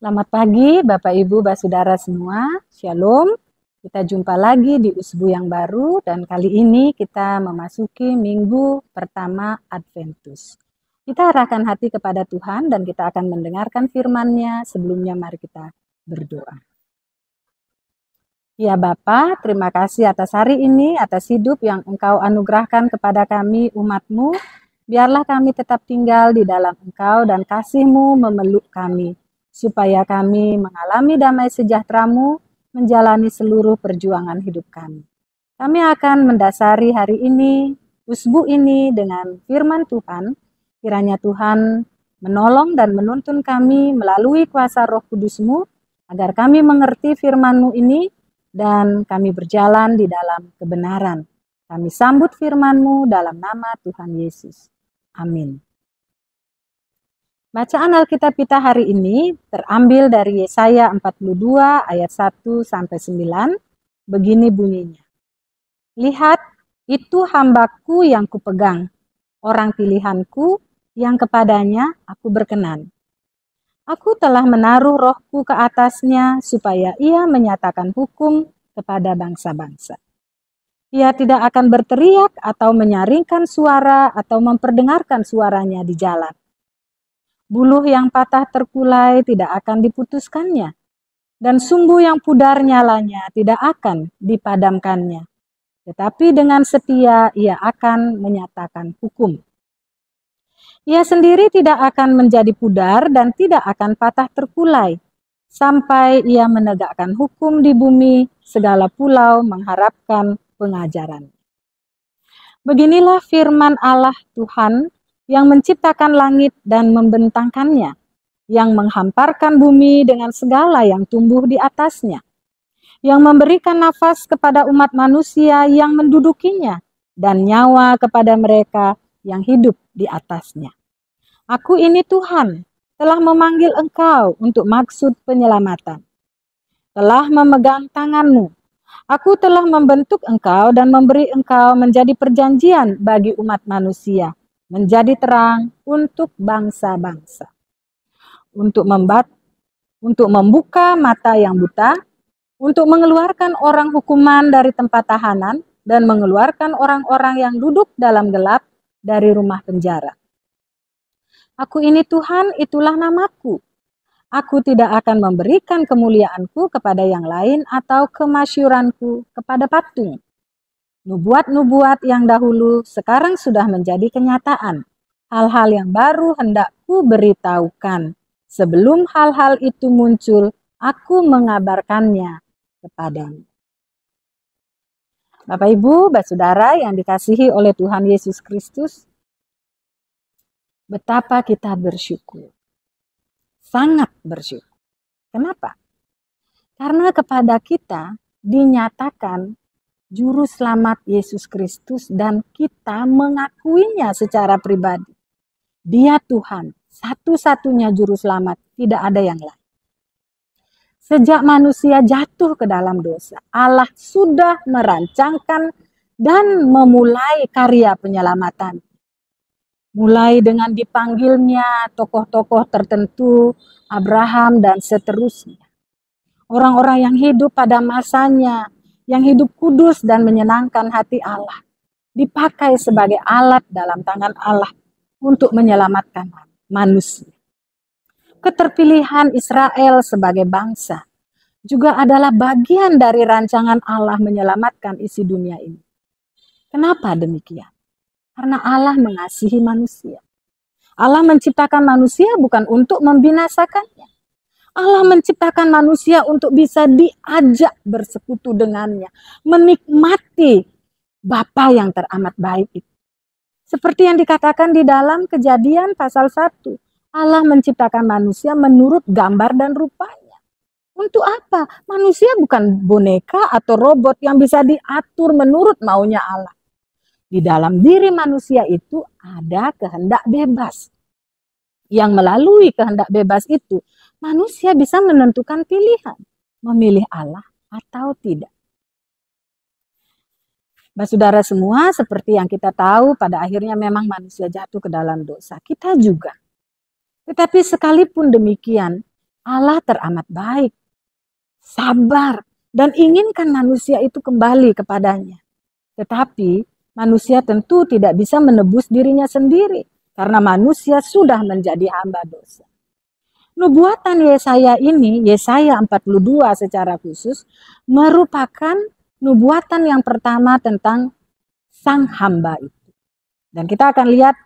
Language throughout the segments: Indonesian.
Selamat pagi Bapak Ibu Saudara semua, Shalom. Kita jumpa lagi di Usbu yang baru dan kali ini kita memasuki minggu pertama Adventus. Kita arahkan hati kepada Tuhan dan kita akan mendengarkan firman-Nya. Sebelumnya mari kita berdoa. Ya Bapa, terima kasih atas hari ini, atas hidup yang Engkau anugerahkan kepada kami umat-Mu. Biarlah kami tetap tinggal di dalam Engkau dan kasih-Mu memeluk kami, supaya kami mengalami damai sejahtera-Mu, menjalani seluruh perjuangan hidup kami. Kami akan mendasari hari ini, usbu ini dengan firman Tuhan. Kiranya Tuhan menolong dan menuntun kami melalui kuasa Roh Kudus-Mu, agar kami mengerti firman-Mu ini, dan kami berjalan di dalam kebenaran. Kami sambut firman-Mu dalam nama Tuhan Yesus. Amin. Bacaan Alkitab kita hari ini terambil dari Yesaya 42 ayat 1-9. Begini bunyinya. Lihat, itu hambaku yang kupegang, orang pilihanku yang kepadanya aku berkenan. Aku telah menaruh rohku ke atasnya supaya ia menyatakan hukum kepada bangsa-bangsa. Ia tidak akan berteriak atau menyaringkan suara atau memperdengarkan suaranya di jalan. Buluh yang patah terkulai tidak akan diputuskannya, dan sumbu yang pudar nyalanya tidak akan dipadamkannya. Tetapi dengan setia ia akan menyatakan hukum. Ia sendiri tidak akan menjadi pudar dan tidak akan patah terkulai, sampai ia menegakkan hukum di bumi, segala pulau mengharapkan pengajaran. Beginilah firman Allah Tuhan yang menciptakan langit dan membentangkannya, yang menghamparkan bumi dengan segala yang tumbuh di atasnya, yang memberikan nafas kepada umat manusia yang mendudukinya, dan nyawa kepada mereka yang hidup di atasnya. Aku ini Tuhan, telah memanggil engkau untuk maksud penyelamatan. Telah memegang tanganmu. Aku telah membentuk engkau dan memberi engkau menjadi perjanjian bagi umat manusia, menjadi terang untuk bangsa-bangsa. Untuk membuka mata yang buta, untuk mengeluarkan orang hukuman dari tempat tahanan, dan mengeluarkan orang-orang yang duduk dalam gelap dari rumah penjara. Aku ini Tuhan, itulah namaku. Aku tidak akan memberikan kemuliaanku kepada yang lain atau kemasyuranku kepada patung. Nubuat-nubuat yang dahulu sekarang sudah menjadi kenyataan. Hal-hal yang baru hendak ku beritahukan. Sebelum hal-hal itu muncul, aku mengabarkannya kepadamu. Bapak Ibu, Saudara yang dikasihi oleh Tuhan Yesus Kristus, betapa kita bersyukur, sangat bersyukur. Kenapa? Karena kepada kita dinyatakan Juru Selamat Yesus Kristus dan kita mengakuinya secara pribadi. Dia Tuhan, satu-satunya Juru Selamat, tidak ada yang lain. Sejak manusia jatuh ke dalam dosa, Allah sudah merancangkan dan memulai karya penyelamatan. Mulai dengan dipanggilnya tokoh-tokoh tertentu, Abraham dan seterusnya. Orang-orang yang hidup pada masanya, yang hidup kudus dan menyenangkan hati Allah, dipakai sebagai alat dalam tangan Allah untuk menyelamatkan manusia. Keterpilihan Israel sebagai bangsa juga adalah bagian dari rancangan Allah menyelamatkan isi dunia ini. Kenapa demikian? Karena Allah mengasihi manusia. Allah menciptakan manusia bukan untuk membinasakannya. Allah menciptakan manusia untuk bisa diajak bersekutu dengannya. Menikmati Bapa yang teramat baik itu. Seperti yang dikatakan di dalam Kejadian pasal 1. Allah menciptakan manusia menurut gambar dan rupanya. Untuk apa? Manusia bukan boneka atau robot yang bisa diatur menurut maunya Allah. Di dalam diri manusia itu ada kehendak bebas. Yang melalui kehendak bebas itu, manusia bisa menentukan pilihan. Memilih Allah atau tidak. Saudara semua, seperti yang kita tahu, pada akhirnya memang manusia jatuh ke dalam dosa. Kita juga. Tetapi sekalipun demikian, Allah teramat baik, sabar, dan inginkan manusia itu kembali kepadanya. Tetapi manusia tentu tidak bisa menebus dirinya sendiri, karena manusia sudah menjadi hamba dosa. Nubuatan Yesaya ini, Yesaya 42 secara khusus, merupakan nubuatan yang pertama tentang sang hamba itu. Dan kita akan lihat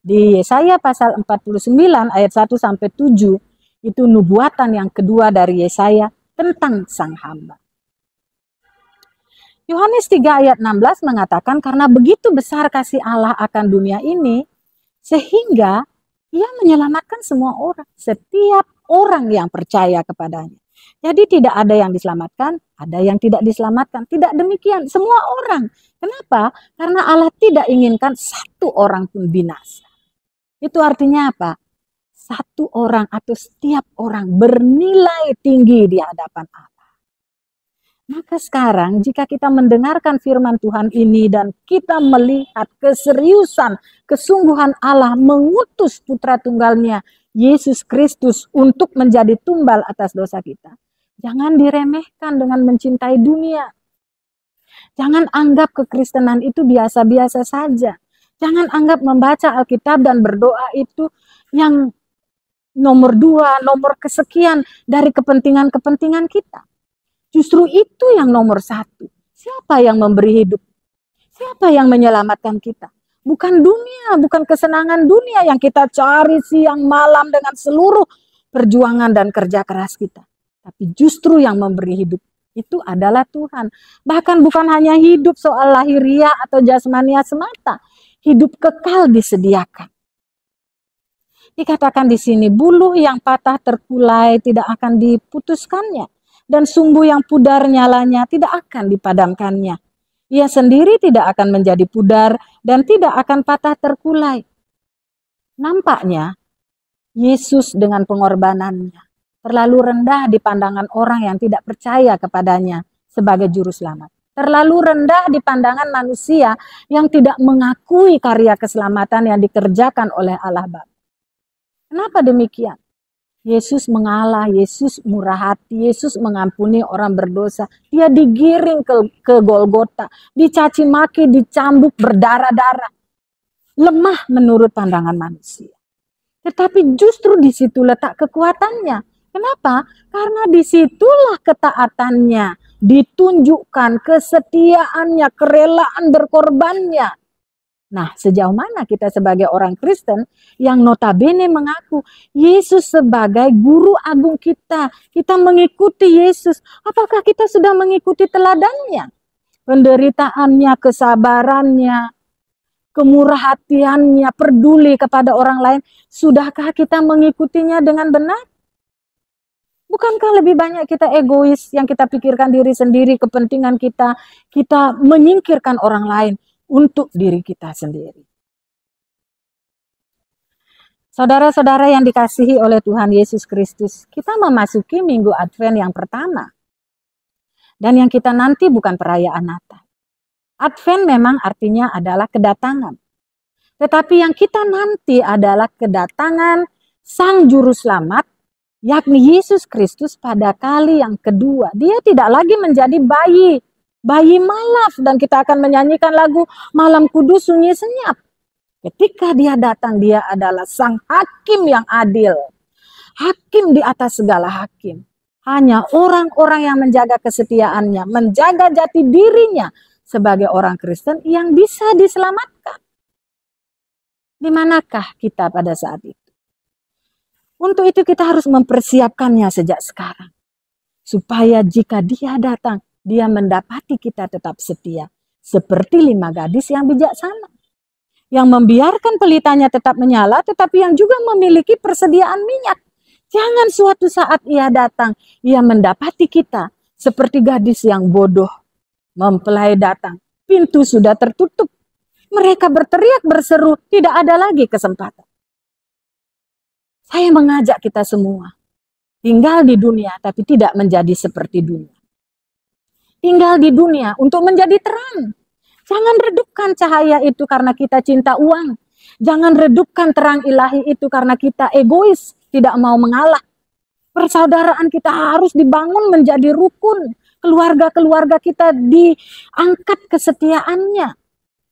di Yesaya pasal 49 ayat 1 sampai 7, itu nubuatan yang kedua dari Yesaya tentang sang hamba. Yohanes 3 ayat 16 mengatakan, karena begitu besar kasih Allah akan dunia ini, sehingga Ia menyelamatkan semua orang, setiap orang yang percaya kepadanya. Jadi tidak ada yang diselamatkan, ada yang tidak diselamatkan. Tidak demikian, semua orang. Kenapa? Karena Allah tidak inginkan satu orang pun binasa. Itu artinya apa? Satu orang atau setiap orang bernilai tinggi di hadapan Allah. Maka sekarang jika kita mendengarkan firman Tuhan ini dan kita melihat keseriusan, kesungguhan Allah mengutus putra tunggalnya Yesus Kristus untuk menjadi tumbal atas dosa kita. Jangan diremehkan dengan mencintai dunia. Jangan anggap kekristenan itu biasa-biasa saja. Jangan anggap membaca Alkitab dan berdoa itu yang nomor 2, nomor kesekian dari kepentingan-kepentingan kita. Justru itu yang nomor 1. Siapa yang memberi hidup? Siapa yang menyelamatkan kita? Bukan dunia, bukan kesenangan dunia yang kita cari siang malam dengan seluruh perjuangan dan kerja keras kita. Tapi justru yang memberi hidup itu adalah Tuhan. Bahkan bukan hanya hidup soal lahiriah atau jasmania semata. Hidup kekal disediakan. Dikatakan di sini, buluh yang patah terkulai tidak akan diputuskannya. Dan sumbu yang pudar nyalanya tidak akan dipadamkannya. Ia sendiri tidak akan menjadi pudar dan tidak akan patah terkulai. Nampaknya Yesus dengan pengorbanannya terlalu rendah di pandangan orang yang tidak percaya kepadanya sebagai juru selamat. Terlalu rendah di pandangan manusia yang tidak mengakui karya keselamatan yang dikerjakan oleh Allah Bapa. Kenapa demikian? Yesus mengalah, Yesus murah hati, Yesus mengampuni orang berdosa. Dia digiring ke Golgota, dicaci maki, dicambuk, berdarah-darah. Lemah menurut pandangan manusia. Tetapi justru di situ letak kekuatannya. Kenapa? Karena disitulah ketaatannya ditunjukkan, kesetiaannya, kerelaan berkorbannya. Nah, sejauh mana kita sebagai orang Kristen yang notabene mengaku Yesus sebagai guru agung kita. Kita mengikuti Yesus. Apakah kita sudah mengikuti teladannya? Penderitaannya, kesabarannya, kemurahhatiannya, peduli kepada orang lain. Sudahkah kita mengikutinya dengan benar? Bukankah lebih banyak kita egois yang kita pikirkan diri sendiri, kepentingan kita, kita menyingkirkan orang lain untuk diri kita sendiri. Saudara-saudara yang dikasihi oleh Tuhan Yesus Kristus, kita memasuki minggu Advent yang pertama. Dan yang kita nanti bukan perayaan Natal. Advent memang artinya adalah kedatangan. Tetapi yang kita nanti adalah kedatangan Sang Juru Selamat, yakni Yesus Kristus pada kali yang kedua. Dia tidak lagi menjadi bayi malaf, dan kita akan menyanyikan lagu Malam Kudus Sunyi Senyap. Ketika dia datang, dia adalah sang hakim yang adil. Hakim di atas segala hakim. Hanya orang-orang yang menjaga kesetiaannya, menjaga jati dirinya sebagai orang Kristen yang bisa diselamatkan. Di manakah kita pada saat itu? Untuk itu kita harus mempersiapkannya sejak sekarang. Supaya jika dia datang, dia mendapati kita tetap setia. Seperti 5 gadis yang bijaksana. Yang membiarkan pelitanya tetap menyala, tetapi yang juga memiliki persediaan minyak. Jangan suatu saat ia datang, ia mendapati kita seperti gadis yang bodoh. Mempelai datang, pintu sudah tertutup. Mereka berteriak berseru, tidak ada lagi kesempatan. Saya mengajak kita semua, tinggal di dunia tapi tidak menjadi seperti dunia. Tinggal di dunia untuk menjadi terang. Jangan redupkan cahaya itu karena kita cinta uang. Jangan redupkan terang ilahi itu karena kita egois, tidak mau mengalah. Persaudaraan kita harus dibangun menjadi rukun. Keluarga-keluarga kita diangkat kesetiaannya.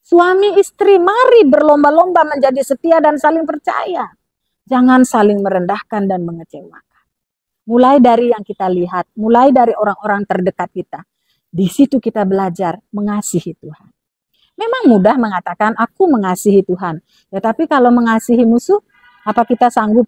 Suami istri, mari berlomba-lomba menjadi setia dan saling percaya. Jangan saling merendahkan dan mengecewakan. Mulai dari yang kita lihat, mulai dari orang-orang terdekat kita. Di situ kita belajar mengasihi Tuhan. Memang mudah mengatakan aku mengasihi Tuhan. Tetapi kalau mengasihi musuh, apa kita sanggup?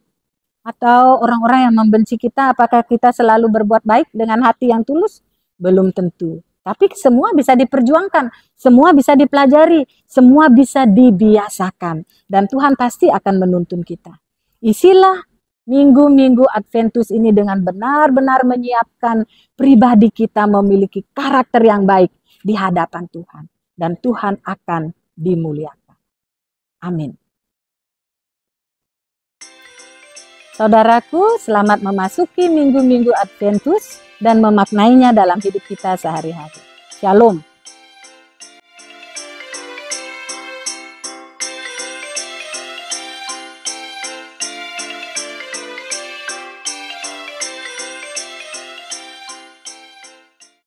Atau orang-orang yang membenci kita, apakah kita selalu berbuat baik dengan hati yang tulus? Belum tentu. Tapi semua bisa diperjuangkan, semua bisa dipelajari, semua bisa dibiasakan. Dan Tuhan pasti akan menuntun kita. Isilah minggu-minggu Adventus ini dengan benar-benar menyiapkan pribadi kita memiliki karakter yang baik di hadapan Tuhan. Dan Tuhan akan dimuliakan. Amin. Saudaraku, selamat memasuki minggu-minggu Adventus dan memaknainya dalam hidup kita sehari-hari. Shalom.